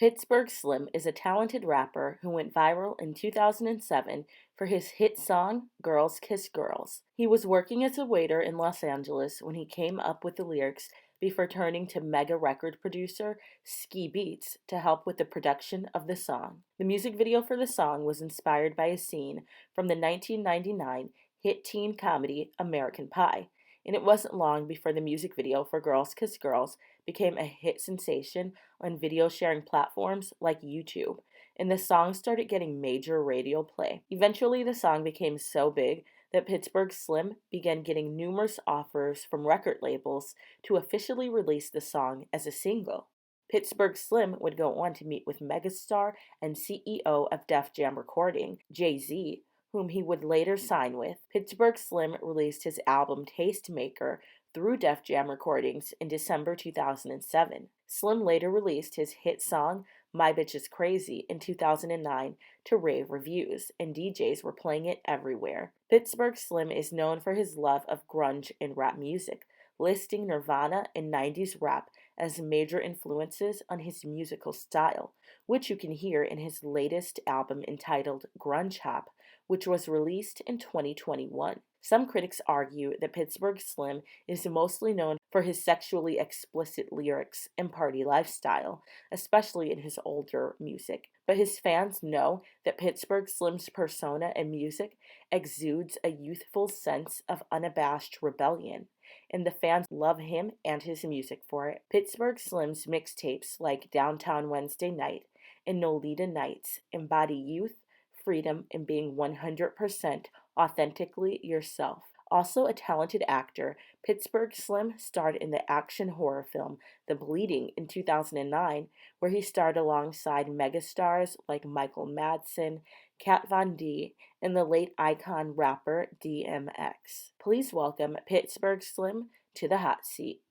Pittsburgh Slim is a talented rapper who went viral in 2007 for his hit song Girls Kiss Girls. He was working as a waiter in Los Angeles when he came up with the lyrics before turning to mega record producer Ski Beats to help with the production of the song. The music video for the song was inspired by a scene from the 1999 hit teen comedy American Pie, and it wasn't long before the music video for Girls Kiss Girls became a hit sensation on video sharing platforms like YouTube, and the song started getting major radio play. Eventually, the song became so big that Pittsburgh Slim began getting numerous offers from record labels to officially release the song as a single. Pittsburgh Slim would go on to meet with megastar and CEO of Def Jam Recording, Jay-Z, whom he would later sign with. Pittsburgh Slim released his album Tastemaker through Def Jam Recordings in December 2007. Slim later released his hit song My Bitch Is Crazy in 2009 to rave reviews, and DJs were playing it everywhere. Pittsburgh Slim is known for his love of grunge and rap music, listing Nirvana and 90s rap as major influences on his musical style, which you can hear in his latest album entitled Grunge Hop, which was released in 2021. Some critics argue that Pittsburgh Slim is mostly known for his sexually explicit lyrics and party lifestyle, especially in his older music. But his fans know that Pittsburgh Slim's persona and music exudes a youthful sense of unabashed rebellion, and the fans love him and his music for it. Pittsburgh Slim's mixtapes like Downtown Wednesday Night and Nolita Nights embody youth, freedom, and being 100% authentically yourself. Also a talented actor, Pittsburgh Slim starred in the action horror film The Bleeding in 2009, where he starred alongside megastars like Michael Madsen, Kat Von D, and the late icon rapper DMX. Please welcome Pittsburgh Slim to the hot seat.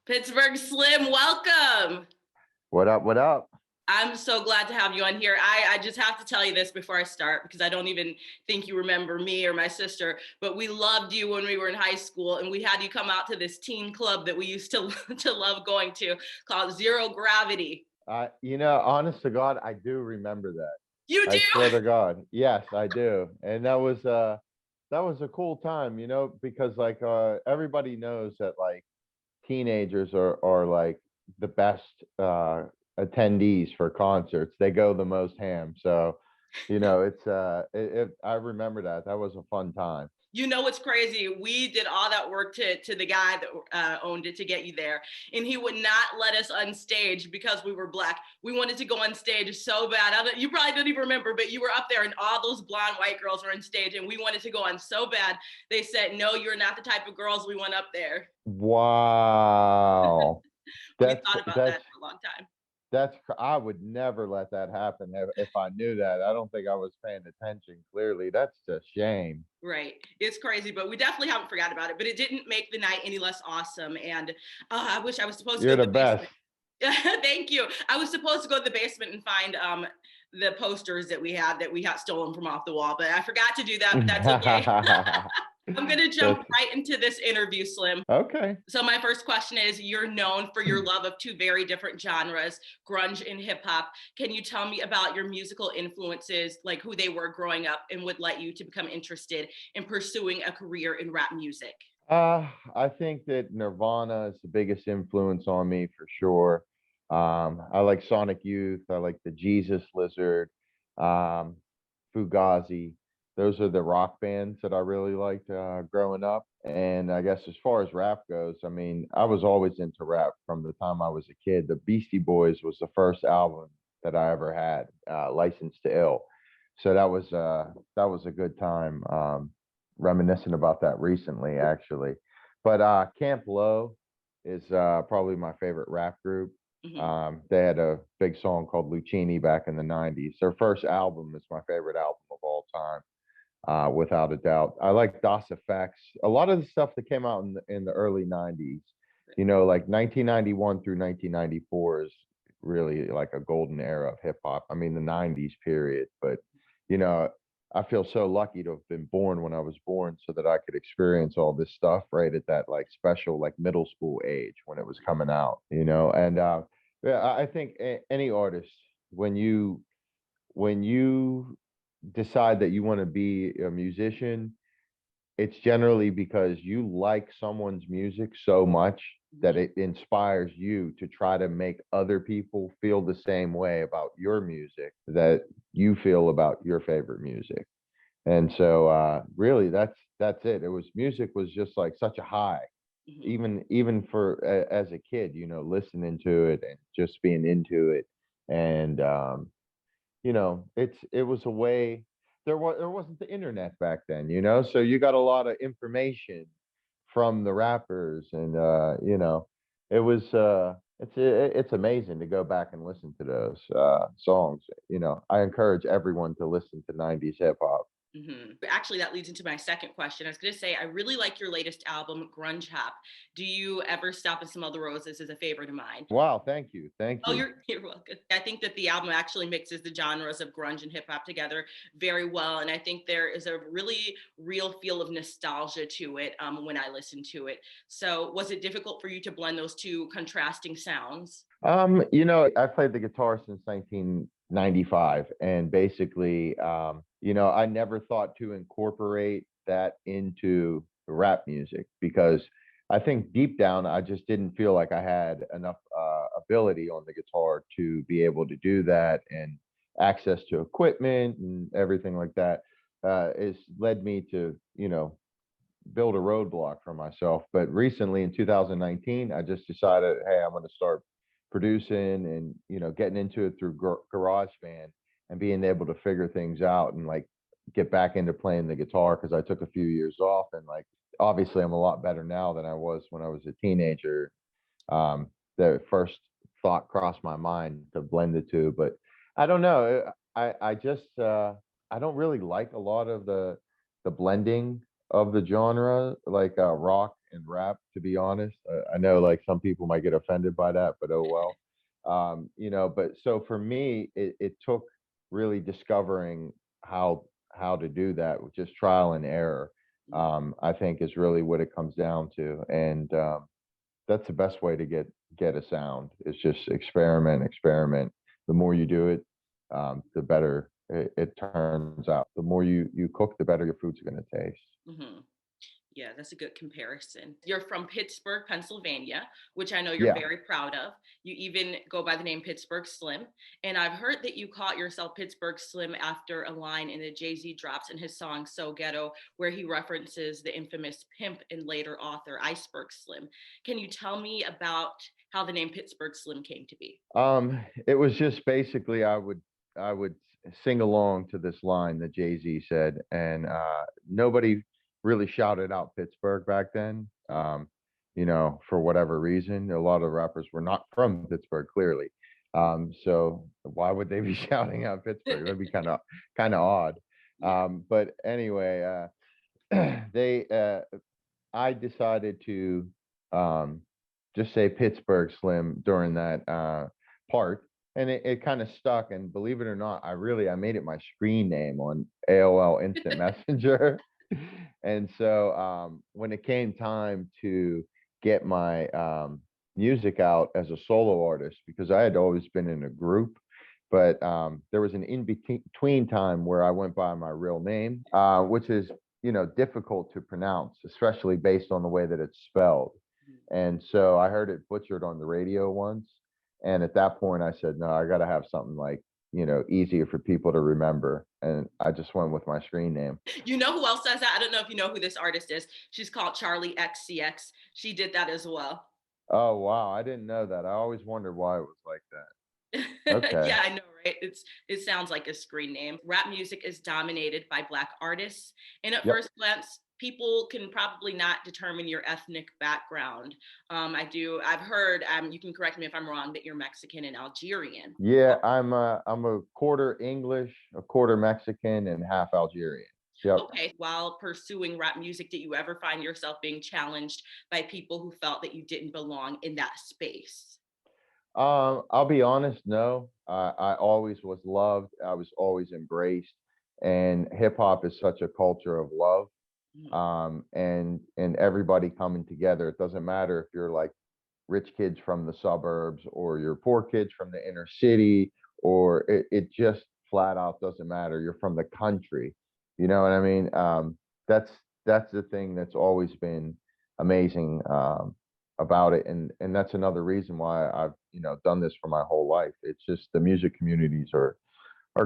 Pittsburgh Slim, welcome! What up, what up? I'm so glad to have you on here. I just have to tell you this before I start, because I don't even think you remember me or my sister, but we loved you when we were in high school, and we had you come out to this teen club that we used to love going to called Zero Gravity. Honest to God, I do remember that. You do? I swear to God. Yes, I do. And that was a cool time, because like everybody knows that like teenagers are like the best attendees for concerts. They go the most ham. So, I remember that. That was a fun time. You know what's crazy? We did all that work to the guy that owned it to get you there, and he would not let us on stage because we were black. We wanted to go on stage so bad. You probably don't even remember, but you were up there, and all those blonde white girls were on stage, and we wanted to go on so bad. They said, "No, you're not the type of girls we want up there." Wow. We thought about that for a long time. I would never let that happen if I knew that. I don't think I was paying attention clearly. That's a shame. Right. It's crazy, but we definitely haven't forgot about it. But it didn't make the night any less awesome. And I wish I was supposed to You're go the best. Thank you. I was supposed to go to the basement and find the posters that we had stolen from off the wall, but I forgot to do that, but that's okay. I'm going to jump right into this interview, Slim. Okay. So my first question is, you're known for your love of two very different genres, grunge and hip hop. Can you tell me about your musical influences, like who they were growing up and would let you to become interested in pursuing a career in rap music? I think that Nirvana is the biggest influence on me for sure. I like Sonic Youth. I like the Jesus Lizard, Fugazi. Those are the rock bands that I really liked growing up. And I guess as far as rap goes, I mean, I was always into rap from the time I was a kid. The Beastie Boys was the first album that I ever had, Licensed to Ill. So that was a good time. Reminiscing about that recently, actually. But Camp Lo is probably my favorite rap group. Mm-hmm. They had a big song called Lucchini back in the 90s. Their first album is my favorite album of all time. Without a doubt. I like Das Effects. A lot of the stuff that came out in the early 90s, like 1991 through 1994 is really like a golden era of hip hop. I mean, the 90s period. But, I feel so lucky to have been born when I was born so that I could experience all this stuff right at that like special like middle school age when it was coming out, and Yeah, I think any artist, when you decide that you want to be a musician, it's generally because you like someone's music so much that Mhm, it inspires you to try to make other people feel the same way about your music that you feel about your favorite music. And so really that's it. It was music was just like such a high, mhm, even for as a kid, listening to it and just being into it. And it was a way. There wasn't the internet back then, so you got a lot of information from the rappers, and it was it's amazing to go back and listen to those songs. I encourage everyone to listen to 90s hip hop. mhm. Actually, that leads into my second question. I was gonna say, I really like your latest album, Grunge Hop. Do you ever stop and smell the roses is a favorite of mine. Wow, thank you, thank Oh, you. you're welcome. I think that the album actually mixes the genres of grunge and hip hop together very well, and I think there is a really real feel of nostalgia to it when I listen to it. So, was it difficult for you to blend those two contrasting sounds? I played the guitar since 1995, and basically, I never thought to incorporate that into rap music because I think deep down I just didn't feel like I had enough ability on the guitar to be able to do that, and access to equipment and everything like that has led me to, build a roadblock for myself. But recently in 2019, I just decided, hey, I'm going to start producing and getting into it through GarageBand and being able to figure things out and like get back into playing the guitar because I took a few years off, and like obviously I'm a lot better now than I was when I was a teenager. The first thought crossed my mind to blend the two, but I don't know. I just I don't really like a lot of the blending of the genre, like rock and rap. To be honest, I know like some people might get offended by that, but oh well. But so for me, it took really discovering how to do that with just trial and error. I think is really what it comes down to, and that's the best way to get a sound. Is just experiment, experiment. The more you do it, the better it turns out. The more you cook, the better your food's going to taste. Hmm. Yeah, that's a good comparison. You're from Pittsburgh, Pennsylvania, which I know you're Yeah. very proud of. You even go by the name Pittsburgh Slim. And I've heard that you caught yourself Pittsburgh Slim after a line in the Jay-Z drops in his song So Ghetto, where he references the infamous pimp and later author Iceberg Slim. Can you tell me about how the name Pittsburgh Slim came to be? It was just basically I would sing along to this line that Jay Z said, and nobody really shouted out Pittsburgh back then. For whatever reason, a lot of rappers were not from Pittsburgh, clearly. So why would they be shouting out Pittsburgh? That'd be kind of odd. Yeah. But anyway, they I decided to um, just say Pittsburgh Slim during that part, and it kind of stuck. And believe it or not, I made it my screen name on AOL Instant Messenger. And so when it came time to get my music out as a solo artist, because I had always been in a group, but there was an in between time where I went by my real name, which is difficult to pronounce, especially based on the way that it's spelled. And so I heard it butchered on the radio once. And at that point, I said, no, I got to have something like, easier for people to remember. And I just went with my screen name. You know who else does that? I don't know if you know who this artist is. She's called Charlie XCX. She did that as well. Oh, wow. I didn't know that. I always wondered why it was like that. Okay. Yeah, I know, right? It sounds like a screen name. Rap music is dominated by Black artists, and at Yep. first glance, people can probably not determine your ethnic background. I do. I've heard. You can correct me if I'm wrong. That you're Mexican and Algerian. Yeah, I'm a quarter English, a quarter Mexican, and half Algerian. Yep. Okay. While pursuing rap music, did you ever find yourself being challenged by people who felt that you didn't belong in that space? I'll be honest, no. I always was loved. I was always embraced, and hip hop is such a culture of love. Mhm. And everybody coming together. It doesn't matter if you're like rich kids from the suburbs or you're poor kids from the inner city, or it just flat out doesn't matter. You're from the country. You know what I mean? That's the thing that's always been amazing about it, and that's another reason why I've done this for my whole life. It's just the music communities are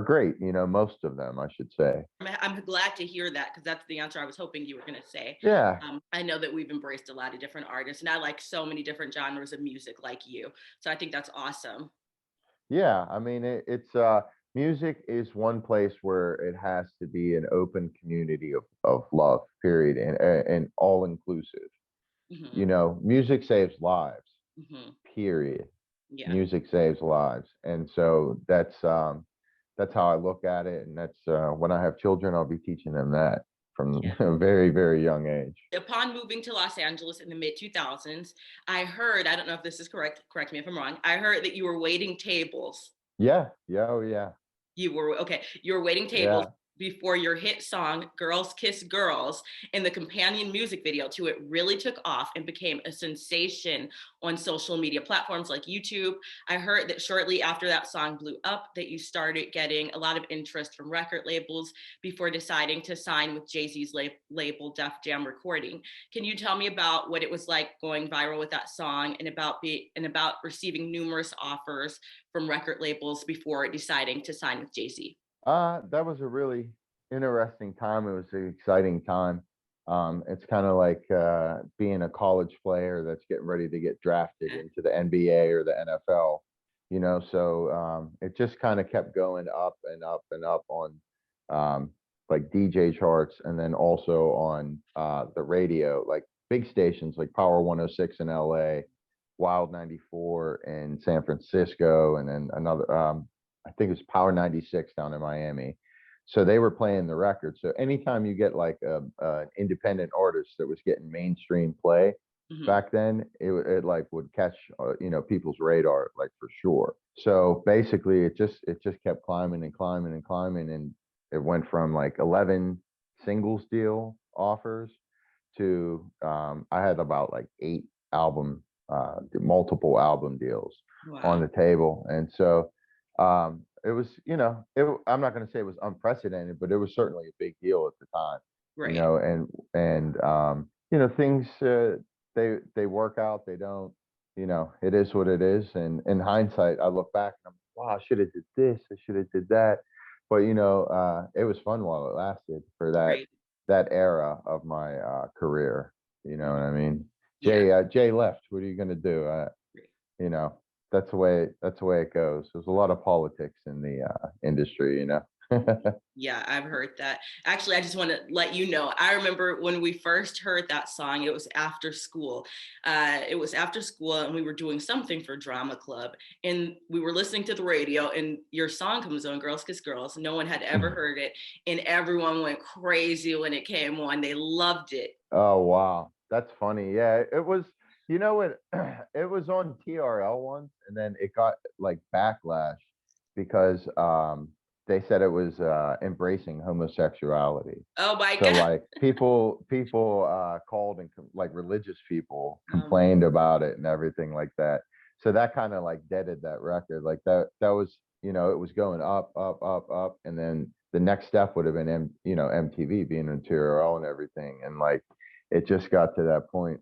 great. Most of them, I should say. I'm glad to hear that because that's the answer I was hoping you were going to say. Yeah, I know that we've embraced a lot of different artists, and I like so many different genres of music like you. So I think that's awesome. yeah. I mean, it's music is one place where it has to be an open community of love, period, and all inclusive. Hmm. Music saves lives, Hmm. period. Yeah. Music saves lives, and so that's how I look at it, and that's when I have children, I'll be teaching them that from Yeah. a very, very young age. Upon moving to Los Angeles in the mid 2000s, I heard, I don't know if this is correct, correct me if I'm wrong, I heard that you were waiting tables. Yeah, yeah, oh yeah, You were okay. You were waiting tables yeah. before your hit song "Girls Kiss Girls" and the companion music video to it really took off and became a sensation on social media platforms like YouTube. I heard that shortly after that song blew up, that you started getting a lot of interest from record labels before deciding to sign with Jay-Z's label Def Jam Recording. Can you tell me about what it was like going viral with that song and about receiving numerous offers from record labels before deciding to sign with Jay-Z? That was a really interesting time. It was an exciting time. It's kind of like being a college player that's getting ready to get drafted into the NBA or the NFL. So it just kind of kept going up and up and up on um, like DJ charts, and then also on the radio, like big stations like Power 106 in LA, Wild 94 in San Francisco, and then another I think it was Power 96 down in Miami. So they were playing the record. So anytime you get like an independent artist that was getting mainstream play Mhm. back then, it like would catch people's radar like for sure. So basically, it just kept climbing and climbing and climbing, and it went from like 11 singles deal offers to I had about like multiple album deals on Wow. the table, and so it was, I'm not going to say it was unprecedented, but it was certainly a big deal at the time, Right. and things they work out, they don't, it is what it is. And in hindsight, I look back and I'm, wow, I should have did this, I should have did that, but it was fun while it lasted for Right. that era of my career. You know what I mean? Yeah. Jay left. What are you going to do? Right. You know, that's the way it goes. There's a lot of politics in the industry. Yeah, I've heard that. Actually, I just want to let you know. I remember when we first heard that song, it was after school. And we were doing something for drama club. And we were listening to the radio, and your song comes on, Girls Kiss Girls. No one had ever heard it. And everyone went crazy when it came on. They loved it. Oh wow, that's funny. Yeah, it was. You know what? It was on TRL once, and then it got like backlash because they said it was embracing homosexuality. Oh my So God. like people called and like religious people Um, complained about it and everything like that. So that kind of like deaded that record. Like that was, it was going up, up, up, up, and then the next step would have been MTV being in TRL and everything, and like it just got to that point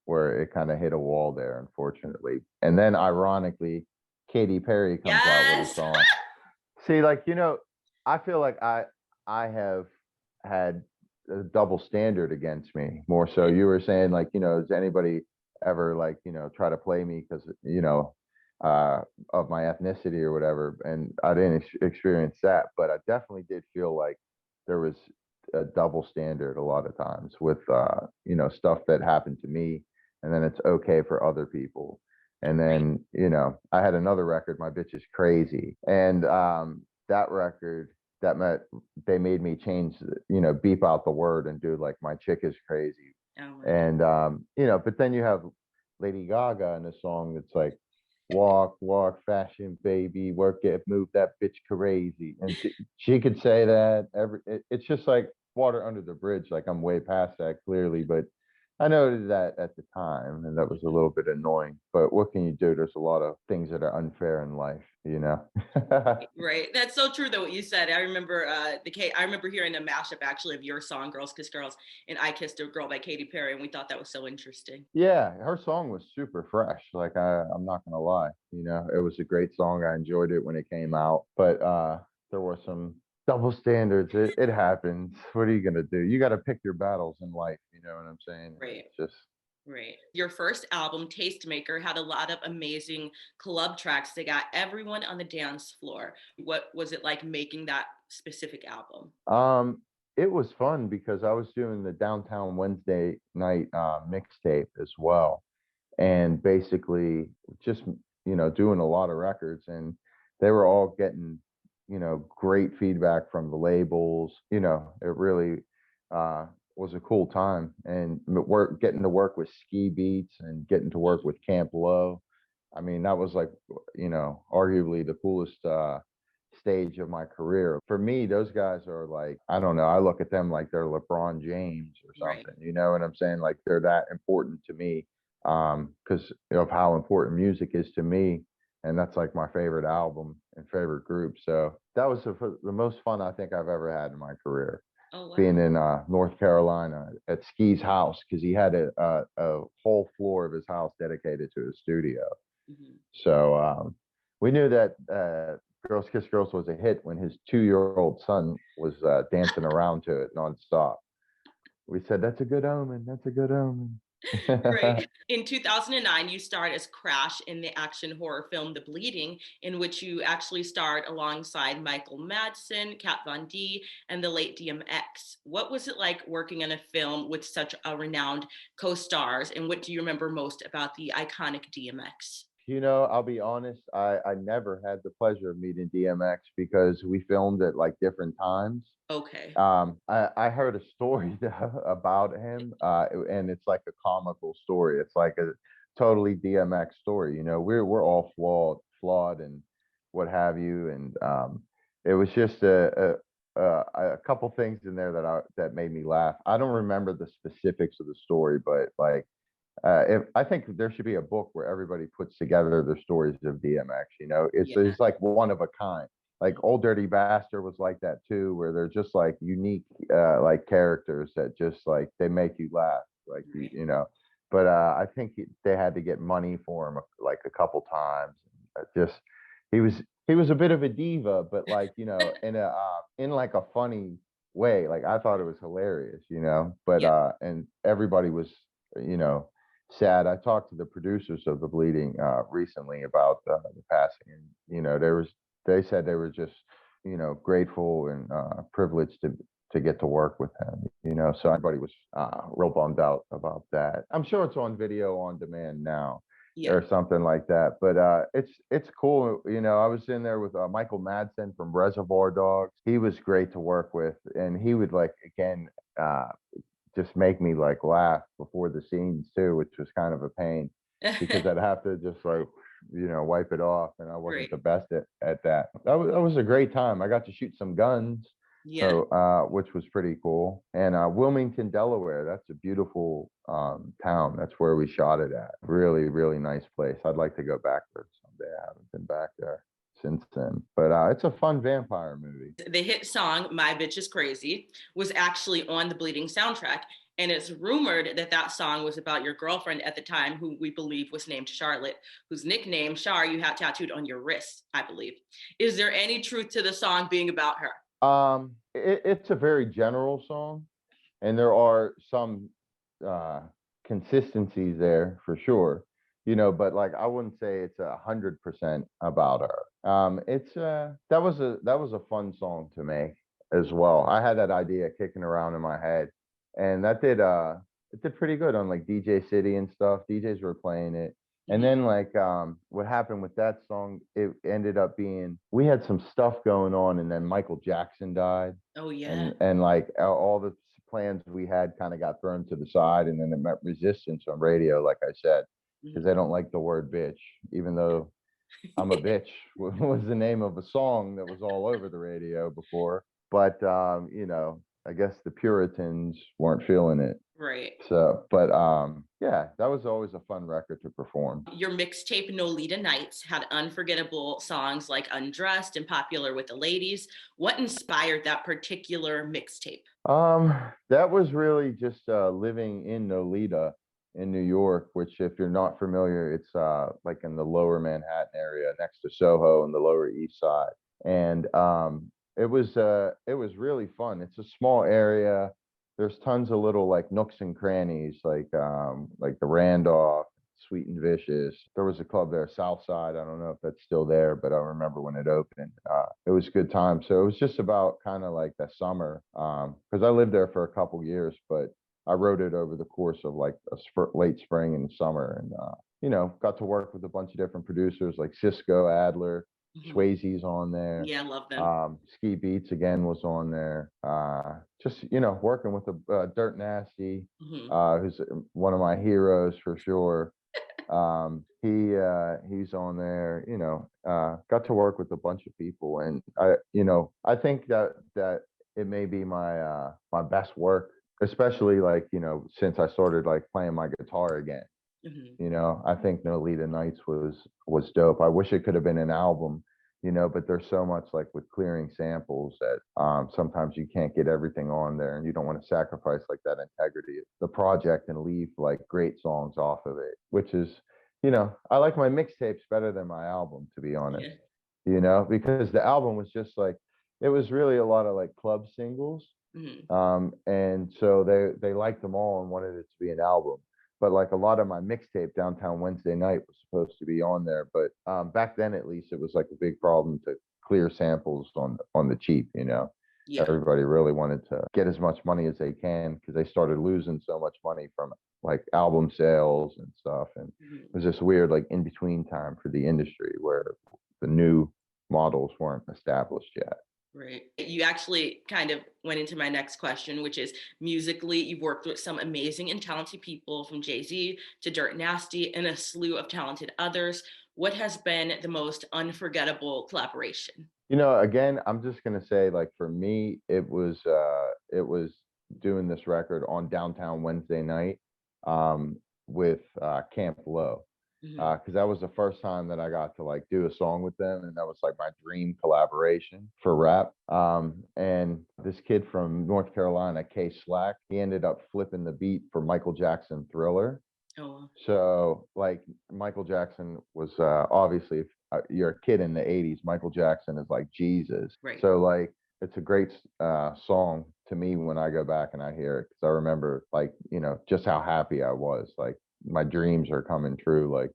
where it kind of hit a wall there, unfortunately. And then ironically, Katy Perry comes out with a yes. song. See, like, I feel like I have had a double standard against me more so. You were saying like, does anybody ever like, try to play me because, uh, of my ethnicity or whatever? And I didn't experience that, but I definitely did feel like there was a double standard a lot of times with, stuff that happened to me, and then it's okay for other people. And Right. then, I had another record, My Bitch Is Crazy. And that record they made me change, beep out the word and do like My Chick Is Crazy. Oh my God. And but then you have Lady Gaga in a song that's like, walk, walk, fashion, baby, work it, move that bitch crazy. And she could say that it's just like water under the bridge. Like I'm way past that clearly, but I noted that at the time, and that was a Mhm. little bit annoying. But what can you do? There's a lot of things that are unfair in life, you know. Right. That's so true though what you said. I remember hearing a mashup actually of your song Girls Kiss Girls and I Kissed a Girl by Katy Perry, and we thought that was so interesting. Yeah, her song was super fresh. Like I'm not gonna lie, you know, it was a great song. I enjoyed it when it came out, but there were some double standards. It happens. What are you gonna do? You got to pick your battles in life. You know what I'm saying? Right. It's just Right. Your first album, Tastemaker, had a lot of amazing club tracks that got everyone on the dance floor. What was it like making that specific album? um, it was fun because I was doing the Downtown Wednesday night mixtape as well, and basically just doing a lot of records, and they were all getting great feedback from the labels. It really was a cool time, and getting to work with Ski Beats and getting to work with Camp Low. I mean, that was like arguably the coolest stage of my career. For me, those guys are like, I don't know, I look at them like they're LeBron James or Right. something. You know what I'm saying? Like they're that important to me because of how important music is to me. And that's like my favorite album and favorite group. So that was the most fun I think I've ever had in my career, Oh being wow. in North Carolina at Ski's house, because he had a whole floor of his house dedicated to his studio. Mhm. So we knew that Girls Kiss Girls was a hit when his 2-year-old son was dancing around to it nonstop. We said, that's a good omen. That's a good omen. Right. In 2009, you starred as Crash in the action horror film The Bleeding, in which you actually starred alongside Michael Madsen, Kat Von D, and the late DMX. What was it like working in a film with such a renowned co-stars, and what do you remember most about the iconic DMX? I'll be honest, I never had the pleasure of meeting DMX because we filmed at like different times. Okay. I heard a story about him, and it's like a comical story. It's like a totally DMX story. We're all flawed, and what have you. And it was just a couple things in there that made me laugh. I don't remember the specifics of the story, but like I think there should be a book where everybody puts together their stories of DMX. It's Yeah. it's like one of a kind. Like Old Dirty Bastard was like that too, where they're just like unique, like characters that just like they make you laugh, like Right. But I think they had to get money for him like a couple times. Just he was he was a bit of a diva, but like in like a funny way. Like I thought it was hilarious, But Yeah. and everybody was you know sad. I talked to the producers of The Bleeding recently about the passing, and they said they were just grateful and privileged to get to work with him. So everybody was real bummed out about that. I'm sure it's on video on demand now Yeah. or something like that. But it's cool. I was in there with Michael Madsen from Reservoir Dogs. He was great to work with, and he would like again. Uh, just make me like laugh before the scenes too, which was kind of a pain because I'd have to just like wipe it off, and I wasn't Right. the best at that. That was a great time. I got to shoot some guns, Yeah. so which was pretty cool. And Wilmington, Delaware, that's a beautiful town. That's where we shot it at. Really, really nice place. I'd like to go back there someday. I haven't been back there since then, but it's a fun vampire movie. The hit song "My Bitch Is Crazy" was actually on the Bleeding soundtrack, and it's rumored that that song was about your girlfriend at the time, who we believe was named Charlotte, whose nickname Char you have tattooed on your wrist, I believe. Is there any truth to the song being about her? It's a very general song, and there are some uh consistencies there for sure. But like I wouldn't say it's 100% about her. It's that was a fun song to make as well. I had that idea kicking around in my head, and that did it did pretty good on like DJ City and stuff. DJs were playing it. And Mhm. then like what happened with that song, it ended up being we had some stuff going on, and then Michael Jackson died, Oh yeah. and like all the plans we had kind of got thrown to the side, and then it met resistance on radio, like I said, because Mhm. they don't like the word bitch, even though I'm a bitch was the name of a song that was all over the radio before. But I guess the Puritans weren't feeling it. Right. So, but yeah, that was always a fun record to perform. Your mixtape Nolita Nights had unforgettable songs like Undressed and Popular with the Ladies. What inspired that particular mixtape? That was really just living in Nolita in New York, which if you're not familiar, it's like in the lower Manhattan area next to Soho and the Lower East Side. And it was really fun. It's a small area. There's tons of little like nooks and crannies, like the Randolph, Sweet and Vicious. There was a club there, South Side. I don't know if that's still there, but I remember when it opened. It was a good time. So it was just about kind of like the summer, because I lived there for a couple years, but I wrote it over the course of like late spring and summer, and got to work with a bunch of different producers like Cisco, Adler, Mhm. Swayze's on there. Yeah, I love them. Ski Beats again was on there. Just working with the Dirt Nasty, Mhm. who's one of my heroes for sure. He's on there. Got to work with a bunch of people, and I think that it may be my best work, especially like since I started like playing my guitar again. Mhm. I think Nolita Nights was dope. I wish it could have been an album, but there's so much like with clearing samples that sometimes you can't get everything on there, and you don't want to sacrifice like that integrity of the project and leave like great songs off of it, which is, I like my mixtapes better than my album, to be honest, Yeah. because the album was just like, it was really a lot of like club singles, Mhm. and so they liked them all and wanted it to be an album. But like a lot of my mixtape, Downtown Wednesday Night, was supposed to be on there. But back then, at least, it was like a big problem to clear samples on the cheap. Yeah. Everybody really wanted to get as much money as they can because they started losing so much money from like album sales and stuff. And it Mhm. was this weird like in between time for the industry where the new models weren't established yet. Right. You actually kind of went into my next question, which is musically, you've worked with some amazing and talented people from Jay-Z to Dirt Nasty and a slew of talented others. What has been the most unforgettable collaboration? Again, I'm just gonna say, like for me, it was doing this record on Downtown Wednesday Night, with Camp Low, Mhm. because that was the first time that I got to like do a song with them, and that was like my dream collaboration for rap. And this kid from North Carolina, K Slack, he ended up flipping the beat for Michael Jackson Thriller. Oh, So, like, Michael Jackson was obviously, if you're a kid in the 80s, Michael Jackson is like Jesus. right. So, like, it's a great song to me when I go back and I hear it because I remember, like, just how happy I was. Like, my dreams are coming true. Like,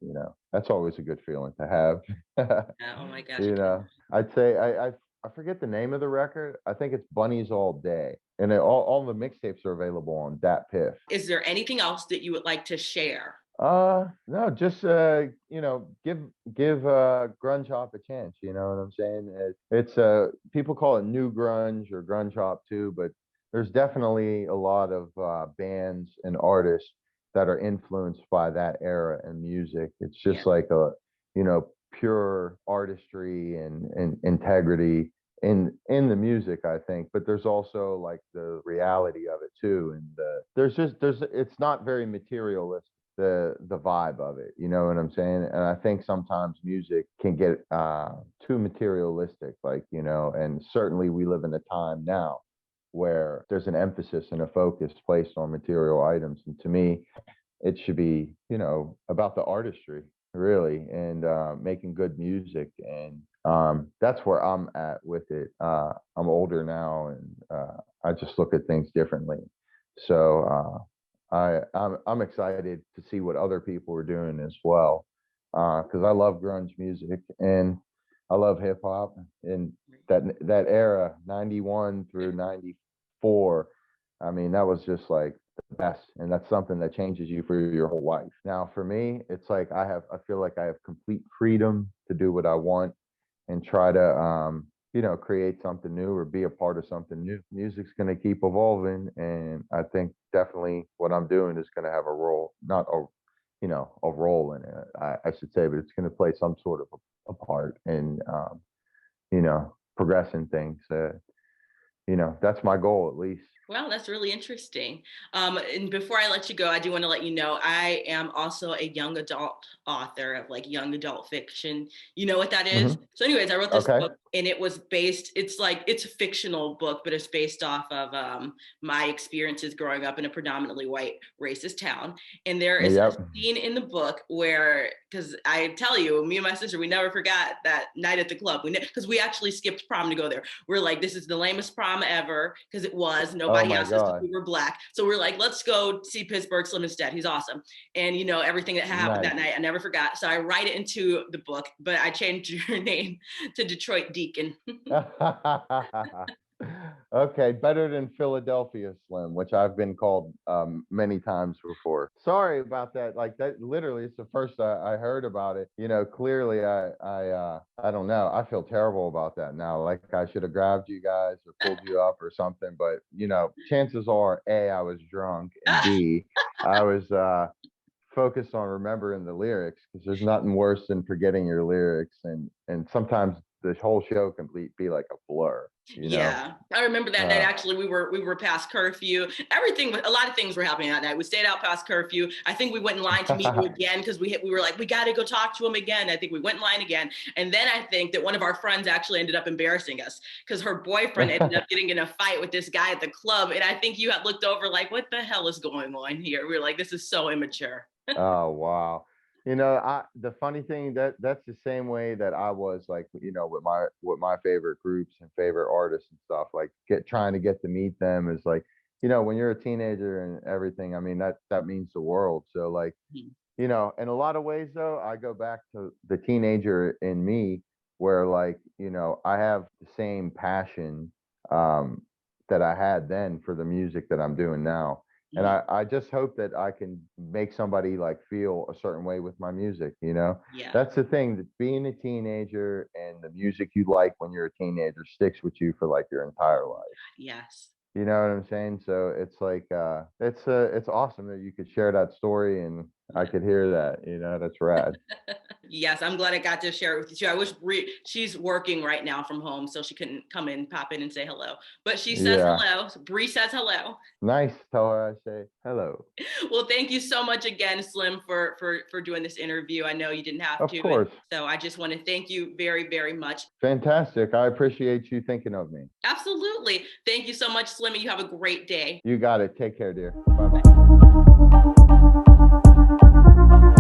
that's always a good feeling to have. Yeah, oh my gosh. you know, I'd say I forget the name of the record. I think it's Bunnies All Day. And all the mixtapes are available on Dat Piff. Is there anything else that you would like to share? No, just give grunge hop a chance, you know what I'm saying? It's people call it new grunge or grunge hop too, but there's definitely a lot of bands and artists that are influenced by that era in music. It's Yeah. just like pure artistry and integrity in the music, I think, but there's also like the reality of it too, and there's it's not very materialistic, the vibe of it. You know what I'm saying? And I think sometimes music can get too materialistic, like, and certainly we live in a time now where there's an emphasis and a focus placed on material items. And to me, it should be, about the artistry, really, and making good music. And that's where I'm at with it. I'm older now, and I just look at things differently. So I'm excited to see what other people are doing as well, because I love grunge music and I love hip hop and that era, 91 through 94. I mean, that was just like the best, and that's something that changes you for your whole life. Now, for me, it's like I feel like I have complete freedom to do what I want and try to create something new or be a part of something new. Music's going to keep evolving, and I think definitely what I'm doing is going to have a role, not a role in it, I should say, but it's going to play some sort of a part in progressing things. That's my goal, at least. Well, that's really interesting. And before I let you go, I do want to let you know I am also a young adult author of like young adult fiction. You know what that is? Hmm. So, anyways, I wrote this Okay. book and it was based, it's a fictional book, but it's based off of my experiences growing up in a predominantly white racist town. And there is a Yep. scene in the book where, because I tell you, me and my sister, we never forgot that night at the club. Because we actually skipped prom to go there. We're like, this is the lamest prom ever because it was. Oh Nobody my asked us if God. we were black. So we're like, let's go see Pittsburgh Slim instead. He's awesome. And everything that happened that Nice. night, I never forgot. So I write it into the book, but I changed your name to Detroit Deacon. Okay, better than Philadelphia Slim, which I've been called many times before. Sorry about that. Like that, literally, it's the first I heard about it. Clearly, I don't know. I feel terrible about that now. Like I should have grabbed you guys or pulled you up or something. But chances are, A, I was drunk, and B, I was focus on remembering the lyrics because there's nothing worse than forgetting your lyrics, and sometimes the whole show can be like a blur, you know. Yeah, I remember that night. Uh, Actually, we were past curfew. Everything, a lot of things were happening that night. We stayed out past curfew. I think we went in line to meet you again because we were like, we got to go talk to him again. I think we went in line again, and then I think that one of our friends actually ended up embarrassing us because her boyfriend ended up getting in a fight with this guy at the club, and I think you had looked over like, what the hell is going on here? We were like, this is so immature. oh wow. The funny thing that's the same way that I was like, with my favorite groups and favorite artists and stuff, like trying to get to meet them is like, when you're a teenager and everything, I mean that means the world. So like, Mhm. in a lot of ways, though, I go back to the teenager in me where, like, I have the same passion um, that I had then for the music that I'm doing now. And Mhm. I just hope that I can make somebody like feel a certain way with my music. Yeah. That's the thing, that being a teenager and the music you like when you're a teenager sticks with you for like your entire life. Yes. You know what I'm saying? So it's like it's awesome that you could share that story and I Yeah. could hear that. That's rad. Yes, I'm glad I got to share it with you too. I wish she's working right now from home, so she couldn't come in, pop in, and say hello. But she says Yeah. hello. Bree says hello. Nice. Tell her I say hello. Well, thank you so much again, Slim, for doing this interview. I know you didn't have Of to, and course. so I just want to thank you very, very much. Fantastic. I appreciate you thinking of me. Absolutely. Thank you so much, Slim. And you have a great day. You got it. Take care, dear. Bye bye.